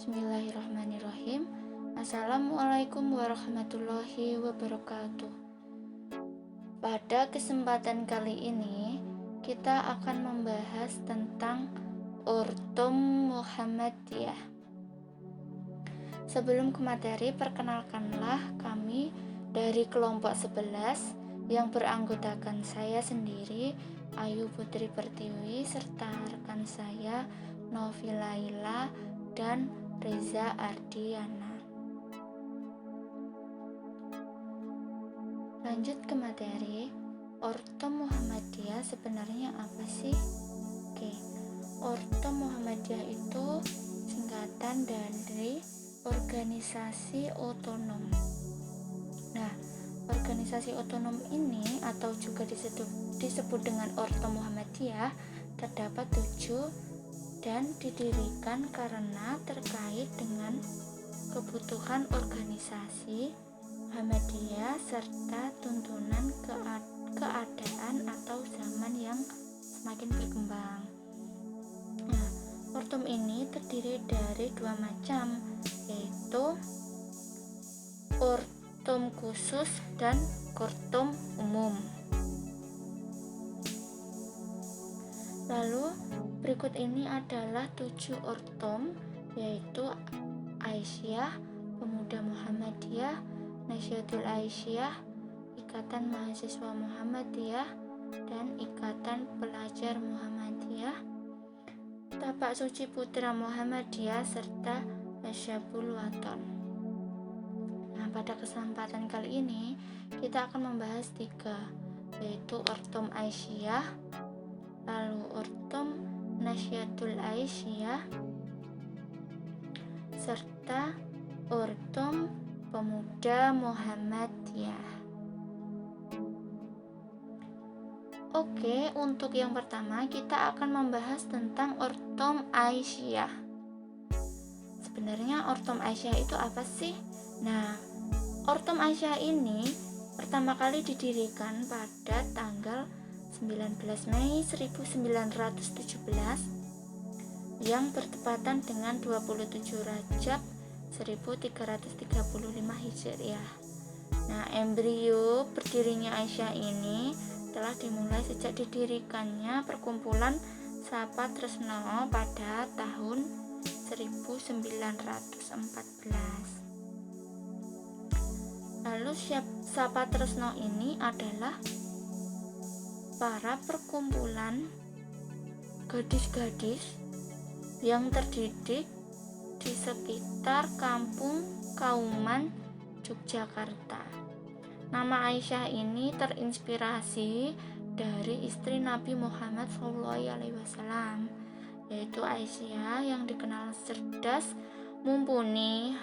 Bismillahirrahmanirrahim. Assalamualaikum warahmatullahi wabarakatuh. Pada kesempatan kali ini kita akan membahas tentang Urtum Muhammadiyah. Sebelum ke materi, perkenalkanlah kami dari kelompok 11 yang beranggotakan saya sendiri, Ayu Putri Pertiwi, serta rekan saya Novi Laila dan Reza Ardiana. Lanjut ke materi, Urtum Muhammadiyah sebenarnya apa sih? Urtum Muhammadiyah itu singkatan dari organisasi otonom. Nah, organisasi otonom ini atau juga disebut dengan Urtum Muhammadiyah terdapat 7 dan didirikan karena terkait dengan kebutuhan organisasi Muhammadiyah serta tuntunan keadaan atau zaman yang semakin berkembang. Nah, Urtum ini terdiri dari 2 macam, yaitu Urtum khusus dan Urtum umum. Lalu berikut ini adalah 7 Urtum, yaitu Aisyah, Pemuda Muhammadiyah, Nasyidul Aisyah, Ikatan Mahasiswa Muhammadiyah, dan Ikatan Pelajar Muhammadiyah, Tapak Suci Putra Muhammadiyah, serta Asyabul Waton. Nah, pada kesempatan kali ini kita akan membahas 3, yaitu Urtum Aisyah, lalu Urtum Nasyidul Aisyah, serta Urtum Pemuda Muhammadiyah. Oke, untuk yang pertama kita akan membahas tentang Urtum Aisyah. Sebenarnya Urtum Aisyah itu apa sih? Nah, Urtum Aisyah ini pertama kali didirikan pada tanggal 19 Mei 1917 yang bertepatan dengan 27 Rajab 1335 Hijriah. Nah, embrio berdirinya Aisyah ini telah dimulai sejak didirikannya perkumpulan Sapa Tresno pada tahun 1914. Lalu Sapa Tresno ini adalah para perkumpulan gadis-gadis yang terdidik di sekitar kampung Kauman, Yogyakarta. Nama Aisyah ini terinspirasi dari istri Nabi Muhammad SAW, yaitu Aisyah yang dikenal cerdas, mumpuni.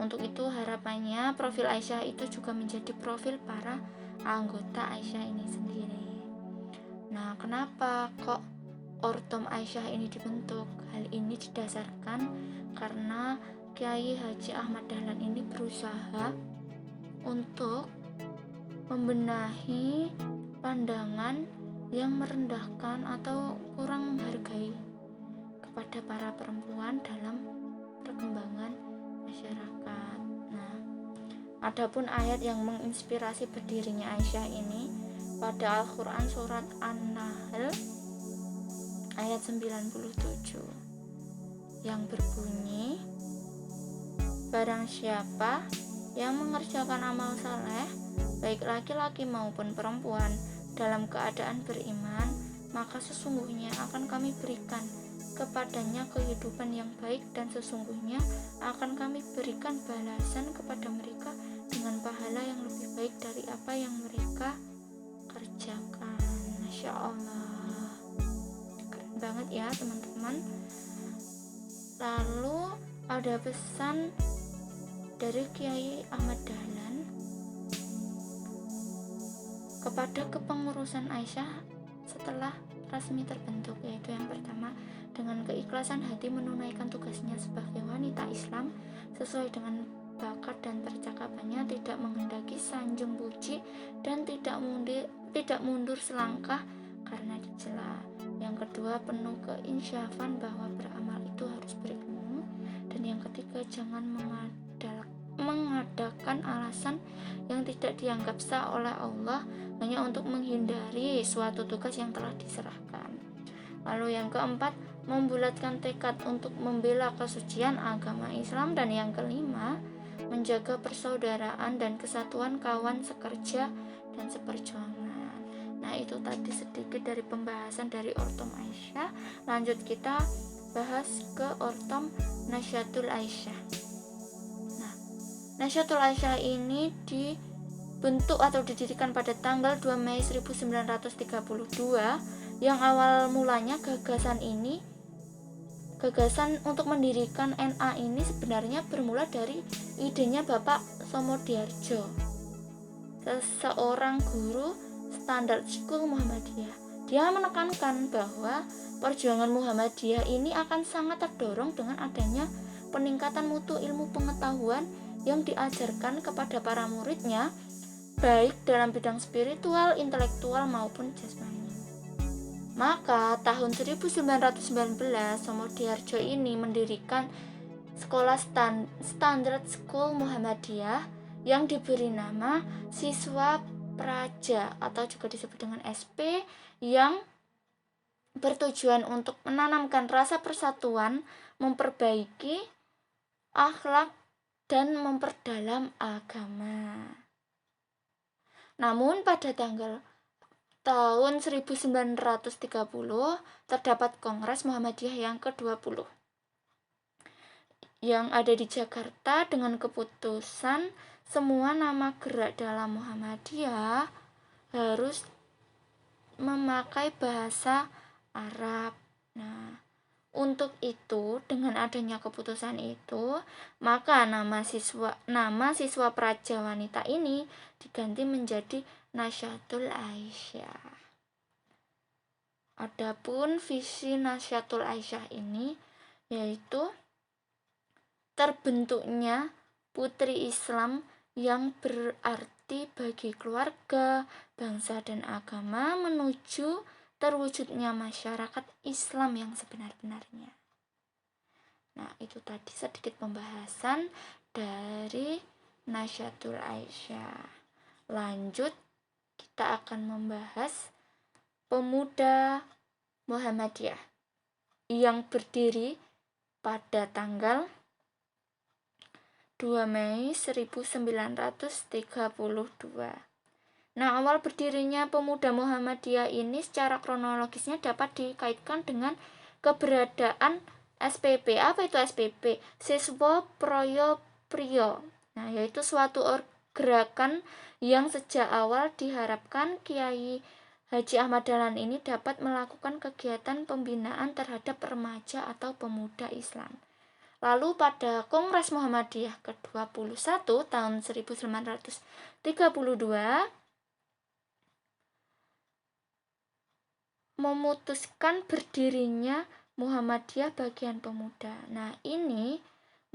Untuk itu harapannya profil Aisyah itu juga menjadi profil para anggota Aisyah ini sendiri. Nah, kenapa kok Urtum Aisyah ini dibentuk? Hal ini didasarkan karena Kiai Haji Ahmad Dahlan ini berusaha untuk membenahi pandangan yang merendahkan atau kurang menghargai kepada para perempuan dalam perkembangan masyarakat. Nah, adapun ayat yang menginspirasi berdirinya Aisyah ini pada Al-Quran surat An-Nahl ayat 97 yang berbunyi, barang siapa yang mengerjakan amal saleh baik laki-laki maupun perempuan dalam keadaan beriman, maka sesungguhnya akan kami berikan kepadanya kehidupan yang baik dan sesungguhnya akan kami berikan balasan kepada mereka dengan pahala yang lebih baik dari apa yang mereka kerjakan. Masya Allah, keren banget ya teman-teman. Lalu ada pesan dari Kiai Ahmad Dahlan kepada kepengurusan Aisyah setelah resmi terbentuk, yaitu yang pertama, dengan keikhlasan hati menunaikan tugasnya sebagai wanita Islam sesuai dengan bakat dan percakapannya, tidak menghendaki sanjung puji dan tidak mundur selangkah karena dicela. Yang kedua, penuh keinsyafan bahwa beramal itu harus berilmu. Dan yang ketiga, jangan mengadakan alasan yang tidak dianggap sah oleh Allah hanya untuk menghindari suatu tugas yang telah diserahkan. Lalu yang keempat, membulatkan tekad untuk membela kesucian agama Islam. Dan yang kelima, menjaga persaudaraan dan kesatuan kawan sekerja dan seperjuangan. Nah, itu tadi sedikit dari pembahasan dari Ortom Aisyah. Lanjut kita bahas ke Ortom Nasyatul Aisyah. Nah, Nasyatul Aisyah ini dibentuk atau didirikan pada tanggal 2 Mei 1932, yang awal mulanya gagasan untuk mendirikan NA ini sebenarnya bermula dari idenya Bapak Somodarjo, seorang guru Standard School Muhammadiyah. Dia menekankan bahwa perjuangan Muhammadiyah ini akan sangat terdorong dengan adanya peningkatan mutu ilmu pengetahuan yang diajarkan kepada para muridnya, baik dalam bidang spiritual, intelektual maupun jasmani. Maka tahun 1919 Somodarjo ini mendirikan sekolah Standard School Muhammadiyah yang diberi nama Siswa Praja atau juga disebut dengan SP, yang bertujuan untuk menanamkan rasa persatuan, memperbaiki akhlak, dan memperdalam agama. Namun pada tahun 1930 terdapat Kongres Muhammadiyah yang ke-20 yang ada di Jakarta dengan keputusan semua nama gerak dalam Muhammadiyah harus memakai bahasa Arab. Nah, untuk itu, dengan adanya keputusan itu, maka nama siswa praja wanita ini diganti menjadi Nasyatul Aisyah. Adapun visi Nasyatul Aisyah ini yaitu terbentuknya putri Islam yang berarti bagi keluarga, bangsa, dan agama menuju terwujudnya masyarakat Islam yang sebenar-benarnya. Nah, itu tadi sedikit pembahasan dari Nasyatul Aisyah. Lanjut, kita akan membahas pemuda Muhammadiyah yang berdiri pada tanggal 2 Mei 1932. Nah, awal berdirinya pemuda Muhammadiyah ini secara kronologisnya dapat dikaitkan dengan keberadaan SPP. Apa itu SPP? Siswa Proyo Prio. Nah, yaitu suatu gerakan yang sejak awal diharapkan Kiai Haji Ahmad Dahlan ini dapat melakukan kegiatan pembinaan terhadap remaja atau pemuda Islam. Lalu pada Kongres Muhammadiyah ke-21 tahun 1932 memutuskan berdirinya Muhammadiyah bagian pemuda. Nah, ini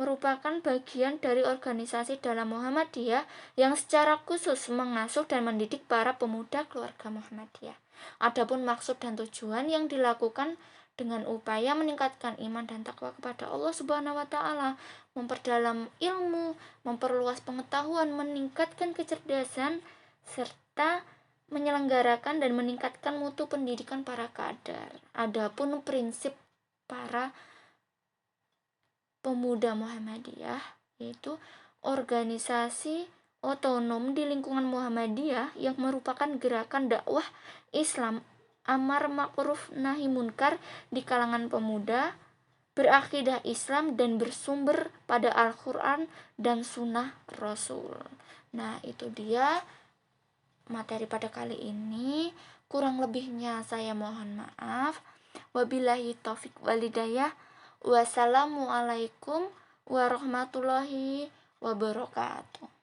merupakan bagian dari organisasi dalam Muhammadiyah yang secara khusus mengasuh dan mendidik para pemuda keluarga Muhammadiyah. Adapun maksud dan tujuan yang dilakukan dengan upaya meningkatkan iman dan takwa kepada Allah Subhanahu wa taala, memperdalam ilmu, memperluas pengetahuan, meningkatkan kecerdasan, serta menyelenggarakan dan meningkatkan mutu pendidikan para kader. Adapun prinsip para pemuda Muhammadiyah yaitu organisasi otonom di lingkungan Muhammadiyah yang merupakan gerakan dakwah Islam amar ma'ruf nahi munkar di kalangan pemuda, berakidah Islam dan bersumber pada Al-Quran dan Sunnah Rasul. Nah, itu dia materi pada kali ini. Kurang lebihnya saya mohon maaf. Wabillahi taufik walhidayah. Wassalamualaikum warahmatullahi wabarakatuh.